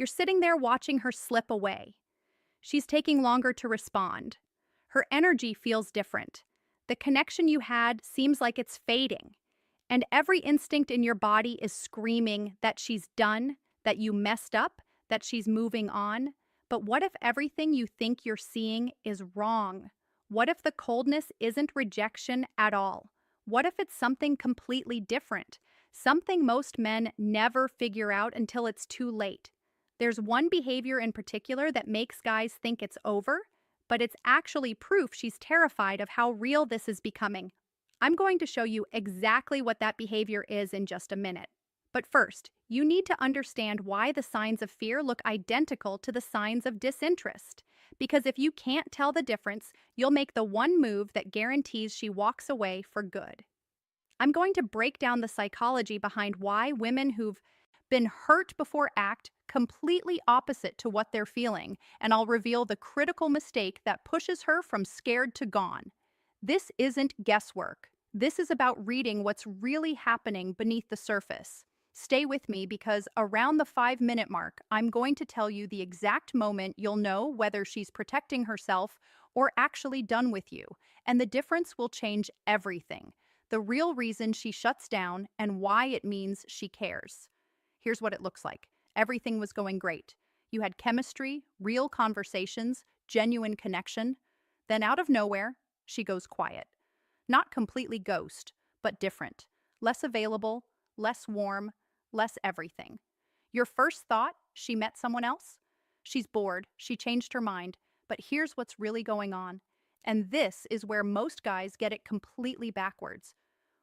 You're sitting there watching her slip away. She's taking longer to respond. Her energy feels different. The connection you had seems like it's fading. And every instinct in your body is screaming that she's done, that you messed up, that she's moving on. But what if everything you think you're seeing is wrong? What if the coldness isn't rejection at all? What if it's something completely different? Something most men never figure out until it's too late. There's one behavior in particular that makes guys think it's over, but it's actually proof she's terrified of how real this is becoming. I'm going to show you exactly what that behavior is in just a minute. But first, you need to understand why the signs of fear look identical to the signs of disinterest. Because if you can't tell the difference, you'll make the one move that guarantees she walks away for good. I'm going to break down the psychology behind why women who've been hurt before act completely opposite to what they're feeling, and I'll reveal the critical mistake that pushes her from scared to gone. This isn't guesswork. This is about reading what's really happening beneath the surface. Stay with me because around the 5-minute mark, I'm going to tell you the exact moment you'll know whether she's protecting herself or actually done with you, and the difference will change everything. The real reason she shuts down and why it means she cares. Here's what it looks like. Everything was going great. You had chemistry, real conversations, genuine connection. Then out of nowhere, she goes quiet. Not completely ghost, but different. Less available, less warm, less everything. Your first thought, she met someone else? She's bored, she changed her mind, but here's what's really going on. And this is where most guys get it completely backwards.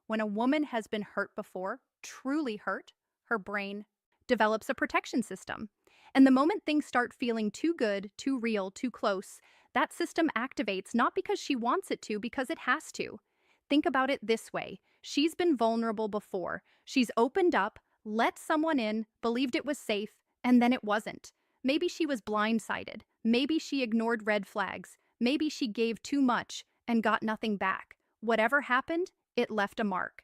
When a woman has been hurt before, truly hurt, her brain develops a protection system. And the moment things start feeling too good, too real, too close, that system activates not because she wants it to, because it has to. Think about it this way. She's been vulnerable before. She's opened up, let someone in, believed it was safe, and then it wasn't. Maybe she was blindsided. Maybe she ignored red flags. Maybe she gave too much and got nothing back. Whatever happened, it left a mark.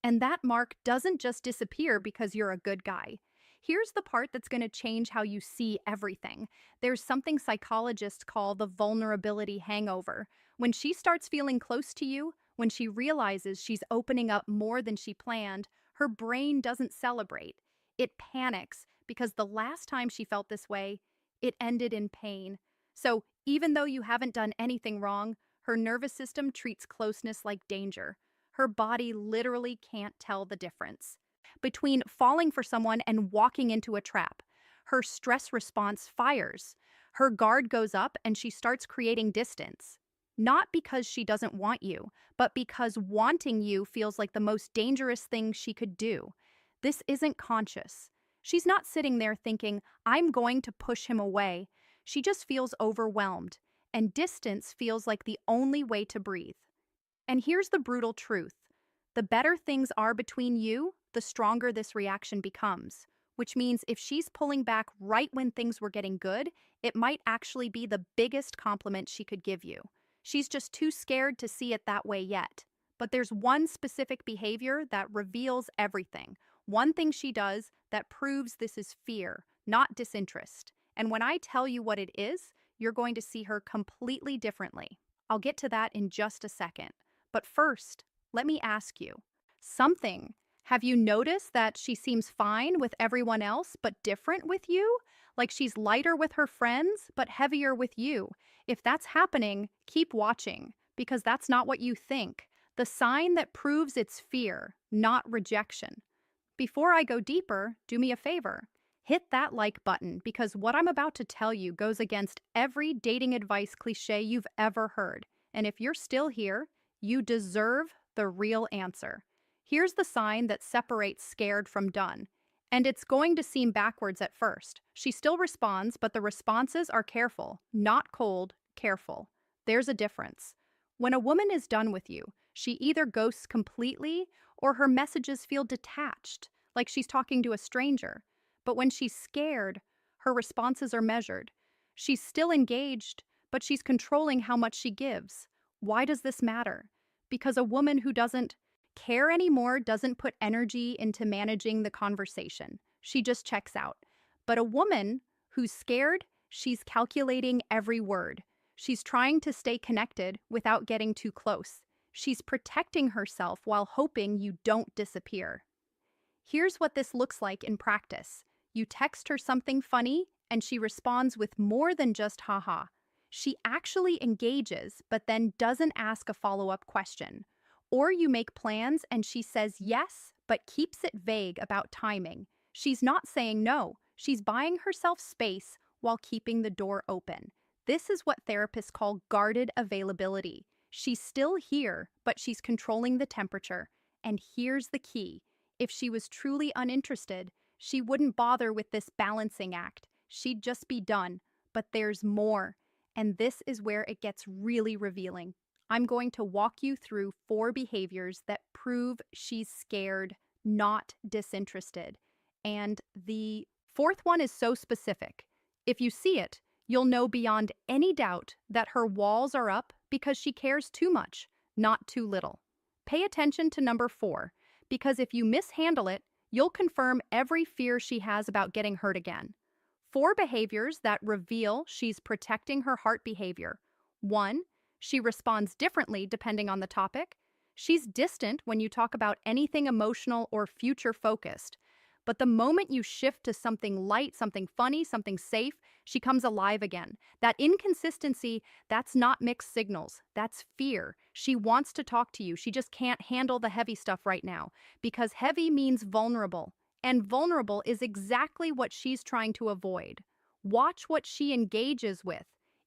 And that mark doesn't just disappear because you're a good guy. Here's the part that's going to change how you see everything. There's something psychologists call the vulnerability hangover. When she starts feeling close to you, when she realizes she's opening up more than she planned, her brain doesn't celebrate. It panics because the last time she felt this way, it ended in pain. So even though you haven't done anything wrong, her nervous system treats closeness like danger. Her body literally can't tell the difference between falling for someone and walking into a trap. Her stress response fires. Her guard goes up and she starts creating distance. Not because she doesn't want you, but because wanting you feels like the most dangerous thing she could do. This isn't conscious. She's not sitting there thinking, I'm going to push him away. She just feels overwhelmed, and distance feels like the only way to breathe. And here's the brutal truth. The better things are between you, the stronger this reaction becomes. Which means if she's pulling back right when things were getting good, it might actually be the biggest compliment she could give you. She's just too scared to see it that way yet. But there's one specific behavior that reveals everything. One thing she does that proves this is fear, not disinterest. And when I tell you what it is, you're going to see her completely differently. I'll get to that in just a second. But first, let me ask you something. Have you noticed that she seems fine with everyone else, but different with you? Like she's lighter with her friends, but heavier with you. If that's happening, keep watching, because that's not what you think. The sign that proves it's fear, not rejection. Before I go deeper, do me a favor. Hit that like button, because what I'm about to tell you goes against every dating advice cliche you've ever heard. And if you're still here, you deserve the real answer. Here's the sign that separates scared from done. And it's going to seem backwards at first. She still responds, but the responses are careful, not cold, careful. There's a difference. When a woman is done with you, she either ghosts completely or her messages feel detached, like she's talking to a stranger. But when she's scared, her responses are measured. She's still engaged, but she's controlling how much she gives. Why does this matter? Because a woman who doesn't care anymore doesn't put energy into managing the conversation. She just checks out. But a woman Who's scared? She's calculating every word. She's trying to stay connected without getting too close. She's protecting herself while hoping you don't disappear. Here's what this looks like in practice. You text her something funny, and she responds with more than just haha. She actually engages, but then doesn't ask a follow-up question. Or you make plans and she says yes, but keeps it vague about timing. She's not saying no, she's buying herself space while keeping the door open. This is what therapists call guarded availability. She's still here, but she's controlling the temperature. And here's the key. If she was truly uninterested, she wouldn't bother with this balancing act. She'd just be done. But there's more. And this is where it gets really revealing. I'm going to walk you through 4 behaviors that prove she's scared, not disinterested. And the fourth one is so specific. If you see it, you'll know beyond any doubt that her walls are up because she cares too much, not too little. Pay attention to number 4, because if you mishandle it, you'll confirm every fear she has about getting hurt again. 4 behaviors that reveal she's protecting her heart behavior. 1, she responds differently depending on the topic. She's distant when you talk about anything emotional or future-focused. But the moment you shift to something light, something funny, something safe, she comes alive again. That inconsistency, that's not mixed signals. That's fear. She wants to talk to you. She just can't handle the heavy stuff right now. Because heavy means vulnerable. And vulnerable is exactly what she's trying to avoid. Watch what she engages with.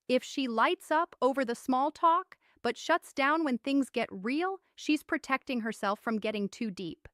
If she lights up over the small talk, but shuts down when things get real, she's protecting herself from getting too deep.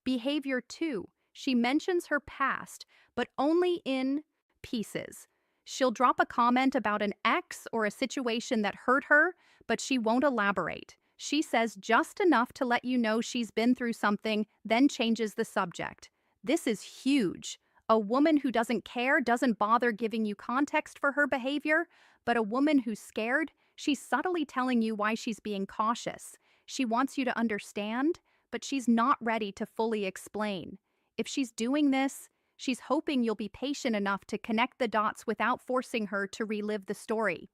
Behavior 2. She mentions her past, but only in pieces. She'll drop a comment about an ex or a situation that hurt her, but she won't elaborate. She says just enough to let you know she's been through something, then changes the subject. This is huge. A woman who doesn't care doesn't bother giving you context for her behavior, but a woman who's scared, she's subtly telling you why she's being cautious. She wants you to understand, but she's not ready to fully explain. If she's doing this, she's hoping you'll be patient enough to connect the dots without forcing her to relive the story.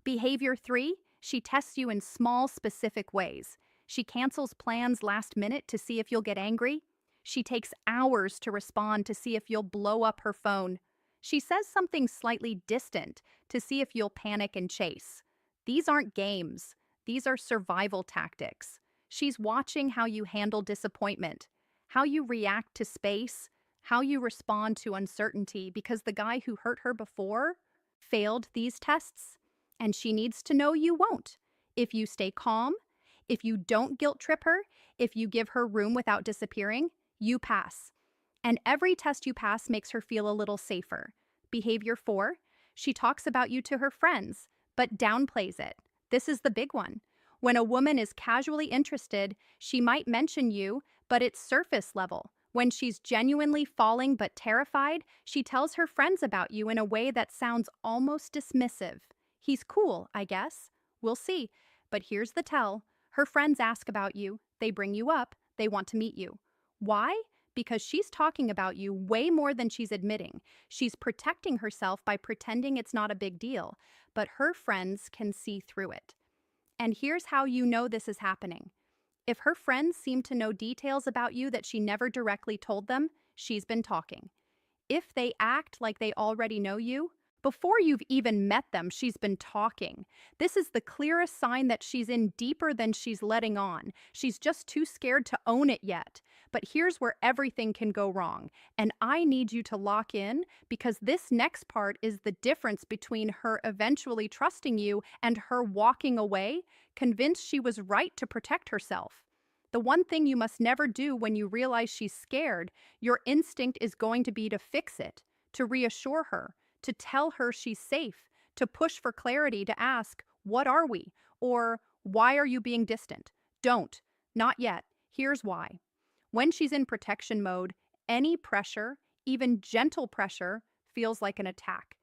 Behavior 3, she tests you in small, specific ways. She cancels plans last minute to see if you'll get angry. She takes hours to respond to see if you'll blow up her phone. She says something slightly distant to see if you'll panic and chase. These aren't games. These are survival tactics. She's watching how you handle disappointment, how you react to space, how you respond to uncertainty, because the guy who hurt her before failed these tests, and she needs to know you won't. If you stay calm, if you don't guilt trip her, if you give her room without disappearing, you pass. And every test you pass makes her feel a little safer. Behavior 4, she talks about you to her friends, but downplays it. This is the big one. When a woman is casually interested, she might mention you, but it's surface level. When she's genuinely falling but terrified, she tells her friends about you in a way that sounds almost dismissive. He's cool, I guess. We'll see. But here's the tell. Her friends ask about you, they bring you up, they want to meet you. Why? Because she's talking about you way more than she's admitting. She's protecting herself by pretending it's not a big deal, but her friends can see through it. And here's how you know this is happening. If her friends seem to know details about you that she never directly told them, she's been talking. If they act like they already know you, before you've even met them, she's been talking. This is the clearest sign that she's in deeper than she's letting on. She's just too scared to own it yet. But here's where everything can go wrong. And I need you to lock in, because this next part is the difference between her eventually trusting you and her walking away, convinced she was right to protect herself. The one thing you must never do when you realize she's scared, your instinct is going to be to fix it, to reassure her, to tell her she's safe, to push for clarity, to ask, what are we? Or, why are you being distant? Don't. Not yet. Here's why. When she's in protection mode, any pressure, even gentle pressure, feels like an attack.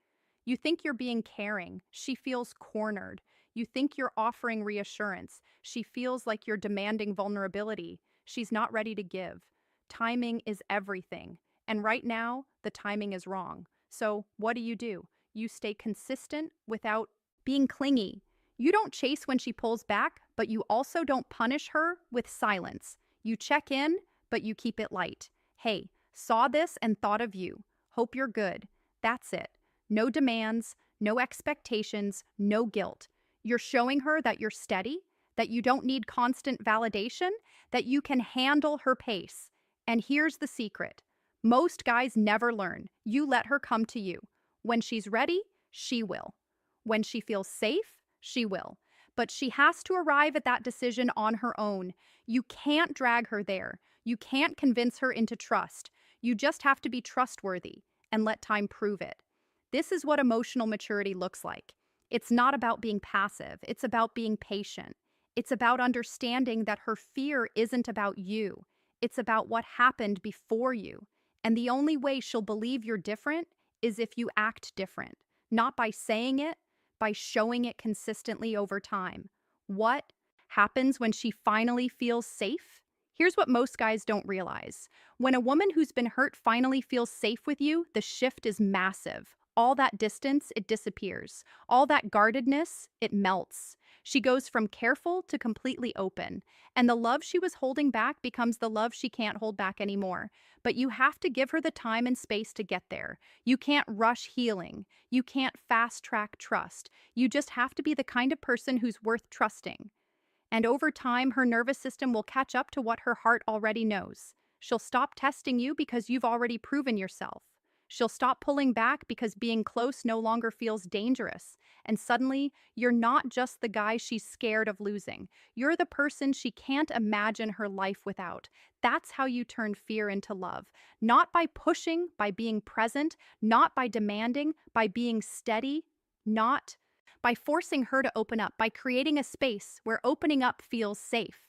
You think you're being caring. She feels cornered. You think you're offering reassurance. She feels like you're demanding vulnerability. She's not ready to give. Timing is everything. And right now, the timing is wrong. So, what do? You stay consistent without being clingy. You don't chase when she pulls back, but you also don't punish her with silence. You check in, but you keep it light. Hey, saw this and thought of you. Hope you're good. That's it. No demands, no expectations, no guilt. You're showing her that you're steady, that you don't need constant validation, that you can handle her pace. And here's the secret: most guys never learn. You let her come to you. When she's ready, she will. When she feels safe, she will. But she has to arrive at that decision on her own. You can't drag her there. You can't convince her into trust. You just have to be trustworthy and let time prove it. This is what emotional maturity looks like. It's not about being passive, it's about being patient. It's about understanding that her fear isn't about you, it's about what happened before you. And the only way she'll believe you're different is if you act different, not by saying it, by showing it consistently over time. What happens when she finally feels safe? Here's what most guys don't realize. When a woman who's been hurt finally feels safe with you, the shift is massive. All that distance, it disappears. All that guardedness, it melts. She goes from careful to completely open. And the love she was holding back becomes the love she can't hold back anymore. But you have to give her the time and space to get there. You can't rush healing. You can't fast track trust. You just have to be the kind of person who's worth trusting. And over time, her nervous system will catch up to what her heart already knows. She'll stop testing you because you've already proven yourself. She'll stop pulling back because being close no longer feels dangerous. And suddenly, you're not just the guy she's scared of losing. You're the person she can't imagine her life without. That's how you turn fear into love. Not by pushing, by being present, not by demanding, by being steady, not by forcing her to open up, by creating a space where opening up feels safe.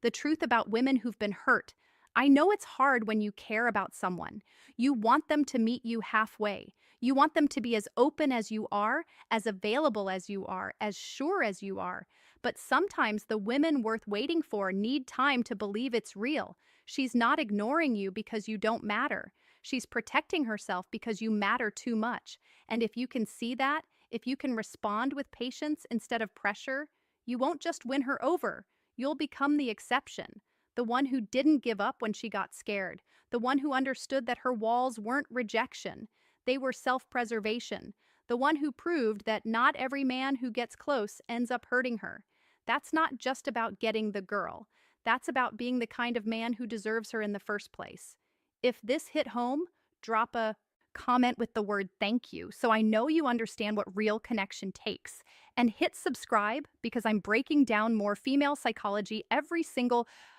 The truth about women who've been hurt: I know it's hard when you care about someone. You want them to meet you halfway. You want them to be as open as you are, as available as you are, as sure as you are. But sometimes the women worth waiting for need time to believe it's real. She's not ignoring you because you don't matter. She's protecting herself because you matter too much. And if you can see that, if you can respond with patience instead of pressure, you won't just win her over. You'll become the exception. The one who didn't give up when she got scared, the one who understood that her walls weren't rejection, they were self-preservation, the one who proved that not every man who gets close ends up hurting her. That's not just about getting the girl. That's about being the kind of man who deserves her in the first place. If this hit home, drop a comment with the word thank you so I know you understand what real connection takes. And hit subscribe because I'm breaking down more female psychology every single